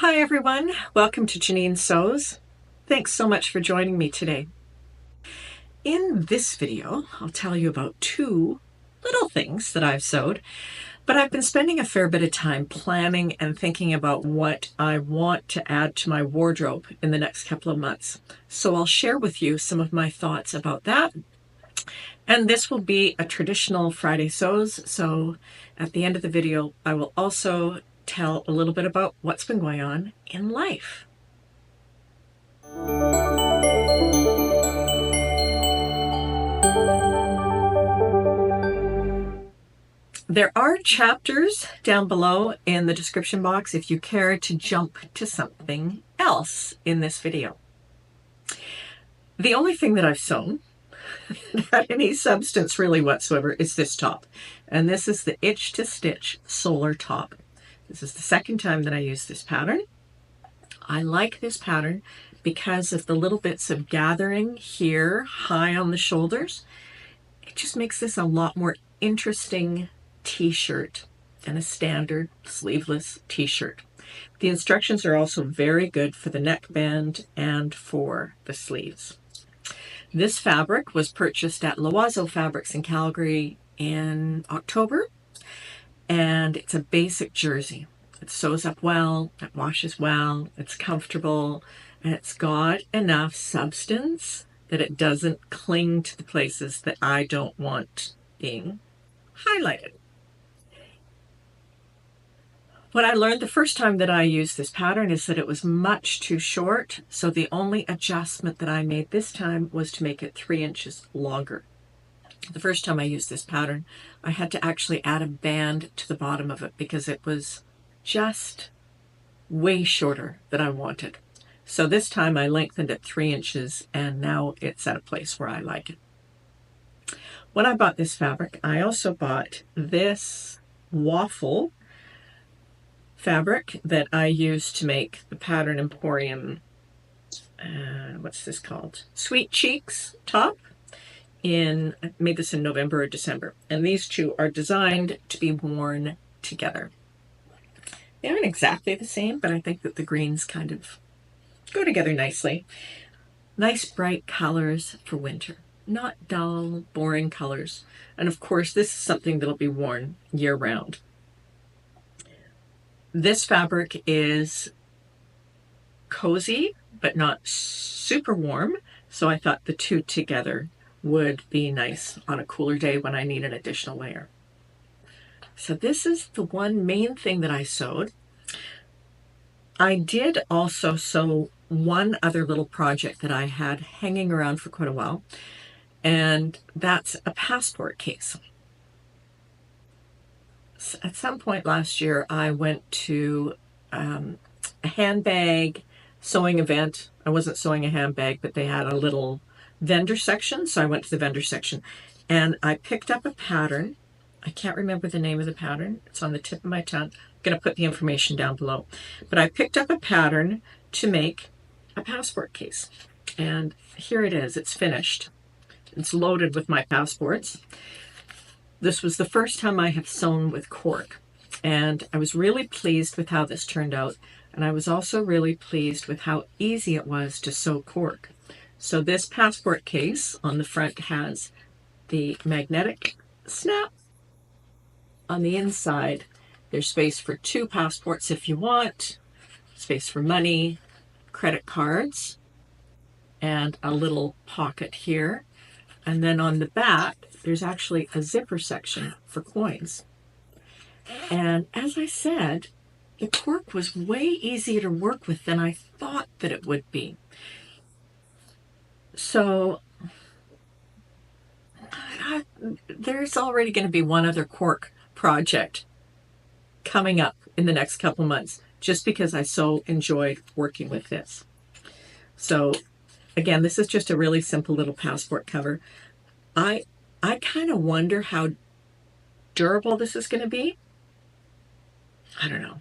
Hi everyone, welcome to Janine Sews. Thanks so much for joining me today. In this video, I'll tell you about two little things that I've sewed, but I've been spending a fair bit of time planning and thinking about what I want to add to my wardrobe in the next couple of months. So I'll share with you some of my thoughts about that. And this will be a traditional Friday Sews, so at the end of the video, I will also tell a little bit about what's been going on in life. There are chapters down below in the description box if you care to jump to something else in this video. The only thing that I've sewn that had any substance really whatsoever is this top. And this is the Itch to Stitch Solar Top. This is the second time that I use this pattern. I like this pattern because of the little bits of gathering here high on the shoulders. It just makes this a lot more interesting t-shirt than a standard sleeveless t-shirt. The instructions are also very good for the neckband and for the sleeves. This fabric was purchased at Loiseau Fabrics in Calgary in October, and it's a basic jersey. It sews up well, it washes well, it's comfortable, and it's got enough substance that it doesn't cling to the places that I don't want being highlighted. What I learned the first time that I used this pattern is that it was much too short, so the only adjustment that I made this time was to make it 3 inches longer. The first time I used this pattern, I had to actually add a band to the bottom of it because it was just way shorter than I wanted. So this time I lengthened it 3 inches and now it's at a place where I like it. When I bought this fabric, I also bought this waffle fabric that I used to make the Pattern Emporium, what's this called? Sweet Cheeks top. I made this in November or December, and these two are designed to be worn together. They aren't exactly the same, but I think that the greens kind of go together nicely. Nice bright colors for winter, not dull, boring colors. And of course, this is something that'll be worn year-round. This fabric is cozy, but not super warm, so I thought the two together would be nice on a cooler day when I need an additional layer. So this is the one main thing that I sewed. I did also sew one other little project that I had hanging around for quite a while, and that's a passport case. At some point last year, I went to a handbag sewing event. I wasn't sewing a handbag, but they had a little vendor section, so I went to the vendor section and I picked up a pattern. I can't remember the name of the pattern. It's on the tip of my tongue. I'm going to put the information down below. But I picked up a pattern to make a passport case. And here it is. It's finished. It's loaded with my passports. This was the first time I have sewn with Cork, and I was really pleased with how this turned out. And I was also really pleased with how easy it was to sew Cork. So this passport case on the front has the magnetic snap. On the inside, there's space for 2 passports if you want, space for money, credit cards, and a little pocket here. And then on the back, there's actually a zipper section for coins. And as I said, the cork was way easier to work with than I thought that it would be. So there's already going to be one other cork project coming up in the next couple months, just because I so enjoyed working with this. So again, this is just a really simple little passport cover. I kind of wonder how durable this is going to be. I don't know.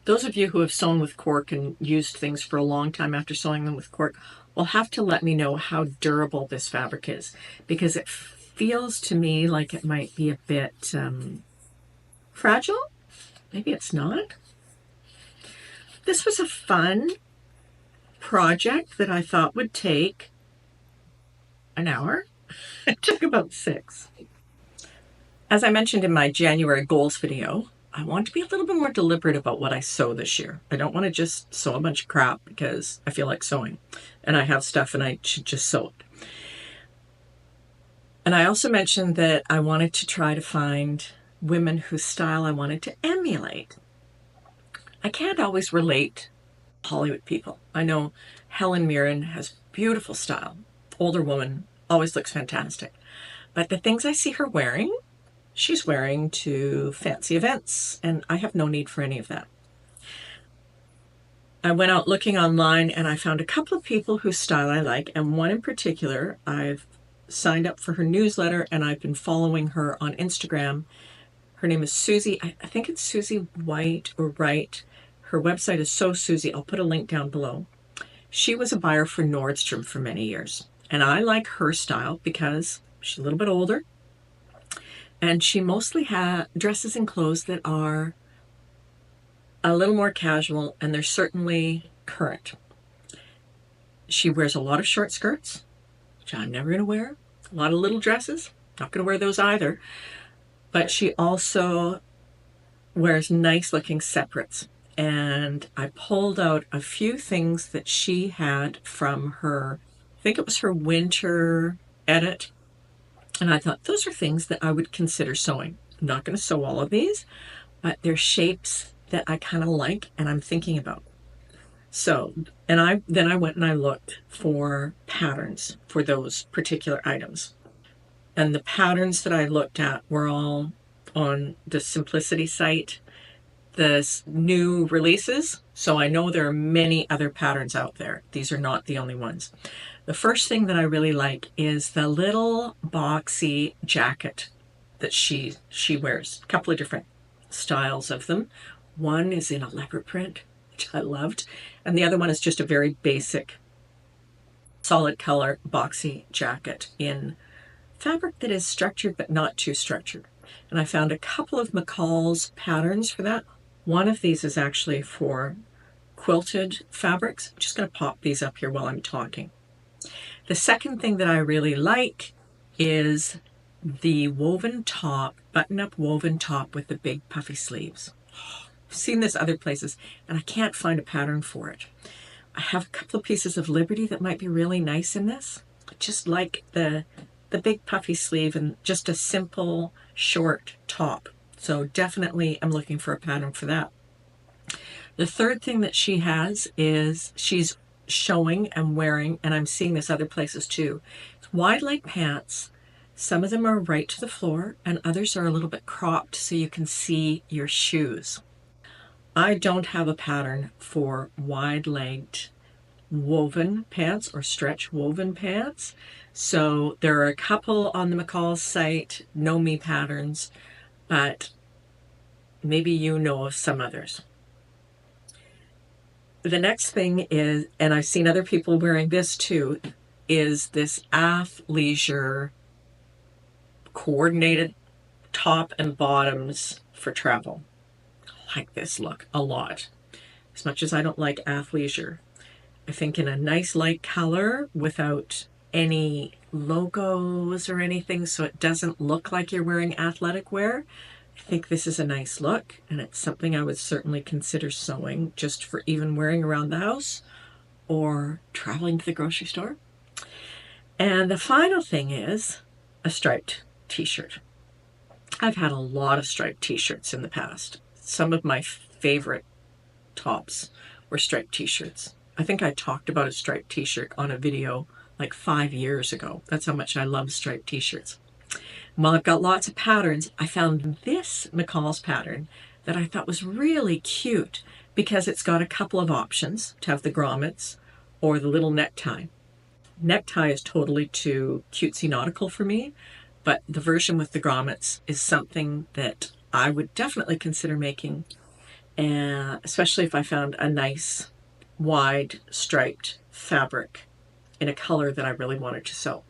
Those of you who have sewn with cork and used things for a long time after sewing them with cork will have to let me know how durable this fabric is, because it feels to me like it might be a bit fragile. Maybe it's not. this was a fun project that I thought would take an hour. It took about 6. As I mentioned in my January goals video, I want to be a little bit more deliberate about what I sew this year. I don't want to just sew a bunch of crap because I feel like sewing and I have stuff and I should just sew it. And I also mentioned that I wanted to try to find women whose style I wanted to emulate. I can't always relate to Hollywood people. I know Helen Mirren has beautiful style. Older woman, always looks fantastic. But the things I see her wearing, she's wearing to fancy events, and I have no need for any of that. I went out looking online and I found a couple of people whose style I like, and one in particular, I've signed up for her newsletter and I've been following her on Instagram. Her name is Susie. I think it's Susie White or Wright. Her website is So Susie. I'll put a link down below. She was a buyer for Nordstrom for many years, and I like her style because she's a little bit older. And she mostly dresses in clothes that are a little more casual, and they're certainly current. She wears a lot of short skirts, which I'm never going to wear. A lot of little dresses, not going to wear those either. But she also wears nice looking separates. And I pulled out a few things that she had from her, I think it was her winter edit. And I thought, those are things that I would consider sewing. I'm not going to sew all of these, but they're shapes that I kind of like and I'm thinking about. So, and then I went and I looked for patterns for those particular items. And the patterns that I looked at were all on the Simplicity site, the new releases. So I know there are many other patterns out there. These are not the only ones. The first thing that I really like is the little boxy jacket that she wears. A couple of different styles of them. One is in a leopard print, which I loved, and the other one is just a very basic solid color boxy jacket in fabric that is structured but not too structured. And I found a couple of McCall's patterns for that. One of these is actually for quilted fabrics. I'm just going to pop these up here while I'm talking. The second thing that I really like is the woven top, button-up woven top with the big puffy sleeves. I've seen this other places and I can't find a pattern for it. I have a couple of pieces of Liberty that might be really nice in this. I just like the big puffy sleeve and just a simple short top. So definitely I'm looking for a pattern for that. The third thing that she has is she's showing and wearing, and I'm seeing this other places too, it's wide leg pants. Some of them are right to the floor and others are a little bit cropped so you can see your shoes. I don't have a pattern for wide-legged woven pants or stretch woven pants. So there are a couple on the McCall site, Know Me patterns, but maybe you know of some others. The next thing is, and I've seen other people wearing this too, is this athleisure coordinated top and bottoms for travel. I like this look a lot. As much as I don't like athleisure, I think in a nice light color without any logos or anything so it doesn't look like you're wearing athletic wear, I think this is a nice look, and it's something I would certainly consider sewing just for even wearing around the house or traveling to the grocery store. And the final thing is a striped t-shirt. I've had a lot of striped t-shirts in the past. Some of my favorite tops were striped t-shirts. I think I talked about a striped t-shirt on a video like 5 years ago. That's how much I love striped t-shirts. While I've got lots of patterns, I found this McCall's pattern that I thought was really cute because it's got a couple of options to have the grommets or the little necktie. Necktie is totally too cutesy nautical for me, but the version with the grommets is something that I would definitely consider making, especially if I found a nice wide striped fabric in a color that I really wanted to sew.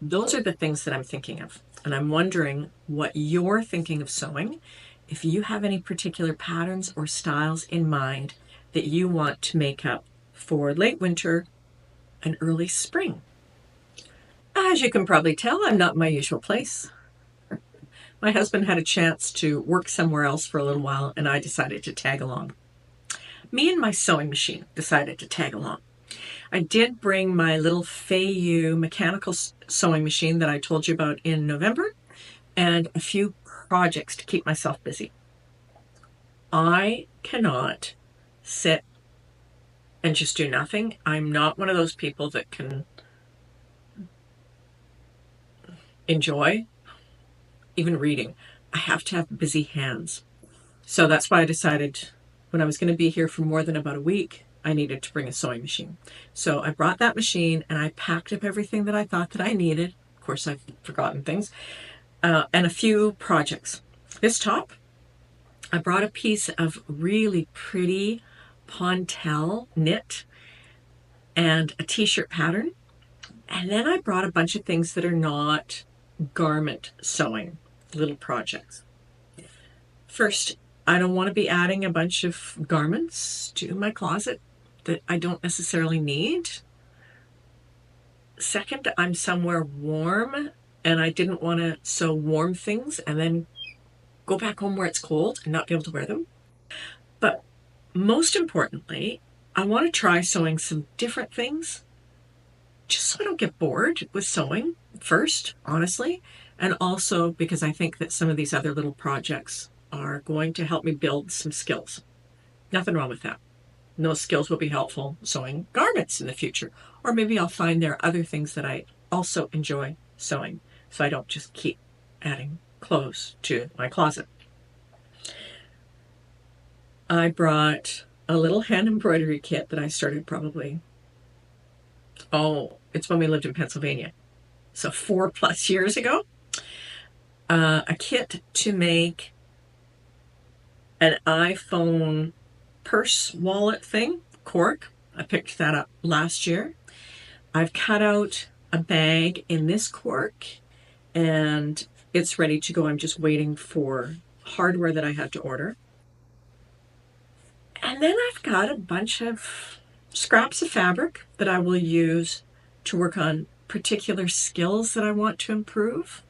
Those are the things that I'm thinking of, and I'm wondering what you're thinking of sewing. if you have any particular patterns or styles in mind that you want to make up for late winter and early spring. As you can probably tell, I'm not in my usual place. My husband had a chance to work somewhere else for a little while, and I decided to tag along. Me and my sewing machine decided to tag along. I did bring my little Feiyu mechanical sewing machine that I told you about in November, and a few projects to keep myself busy. I cannot sit and just do nothing. I'm not one of those people that can enjoy even reading. I have to have busy hands. So that's why I decided when I was going to be here for more than about a week, I needed to bring a sewing machine. So I brought that machine and I packed up everything that I thought that I needed. Of course, I've forgotten things. And a few projects. This top, I brought a piece of really pretty Pontel knit and a t-shirt pattern. And then I brought a bunch of things that are not garment sewing, little projects. First, I don't want to be adding a bunch of garments to my closet that I don't necessarily need. Second, I'm somewhere warm and I didn't want to sew warm things and then go back home where it's cold and not be able to wear them. But most importantly, I want to try sewing some different things just so I don't get bored with sewing first, honestly, and also because I think that some of these other little projects are going to help me build some skills. Nothing wrong with that. Those skills will be helpful sewing garments in the future. Or maybe I'll find there are other things that I also enjoy sewing, so I don't just keep adding clothes to my closet. I brought a little hand embroidery kit that I started probably, it's when we lived in Pennsylvania. So 4+ years ago. A kit to make an iPhone purse wallet thing, Cork. I picked that up last year. I've cut out a bag in this cork and it's ready to go. I'm just waiting for hardware that I had to order. And then I've got a bunch of scraps of fabric that I will use to work on particular skills that I want to improve.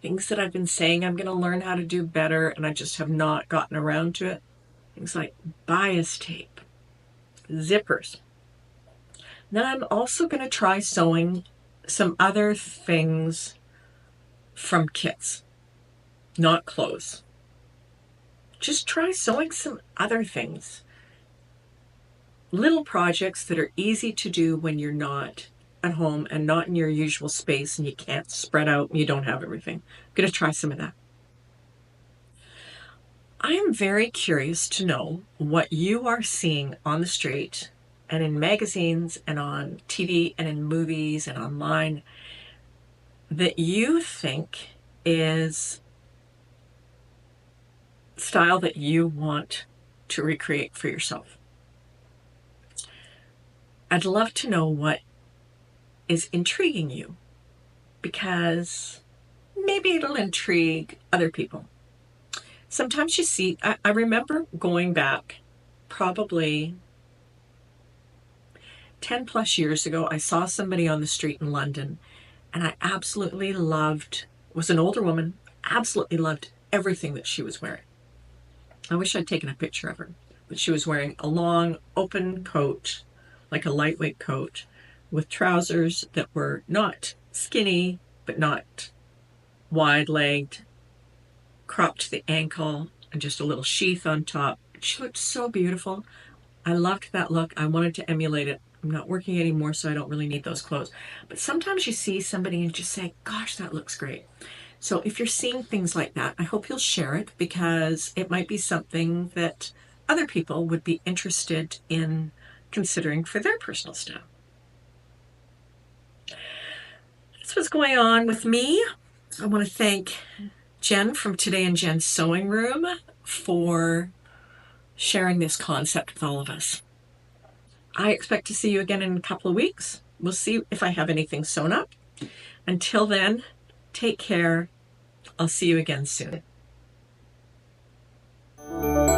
Things that I've been saying I'm going to learn how to do better and I just have not gotten around to it. Things like bias tape, zippers. Then I'm also going to try sewing some other things from kits, not clothes. Just try sewing some other things. Little projects that are easy to do when you're not at home and not in your usual space and you can't spread out and you don't have everything. I'm going to try some of that. I am very curious to know what you are seeing on the street and in magazines and on TV and in movies and online that you think is style that you want to recreate for yourself. I'd love to know what is intriguing you because maybe it'll intrigue other people. Sometimes you see, I remember going back probably 10+ years ago, I saw somebody on the street in London and I absolutely loved, was an older woman, absolutely loved everything that she was wearing. I wish I'd taken a picture of her, but she was wearing a long open coat, like a lightweight coat, with trousers that were not skinny, but not wide-legged, cropped to the ankle, and just a little sheath on top. She looked so beautiful. I loved that look. I wanted to emulate it. I'm not working anymore, so I don't really need those clothes. But sometimes you see somebody and just say, gosh, that looks great. So if you're seeing things like that, I hope you'll share it because it might be something that other people would be interested in considering for their personal style. That's what's going on with me. I want to thank Jen from Today in Jen's Sewing Room for sharing this concept with all of us. I expect to see you again in a couple of weeks. We'll see if I have anything sewn up. Until then, take care. I'll see you again soon. Bye.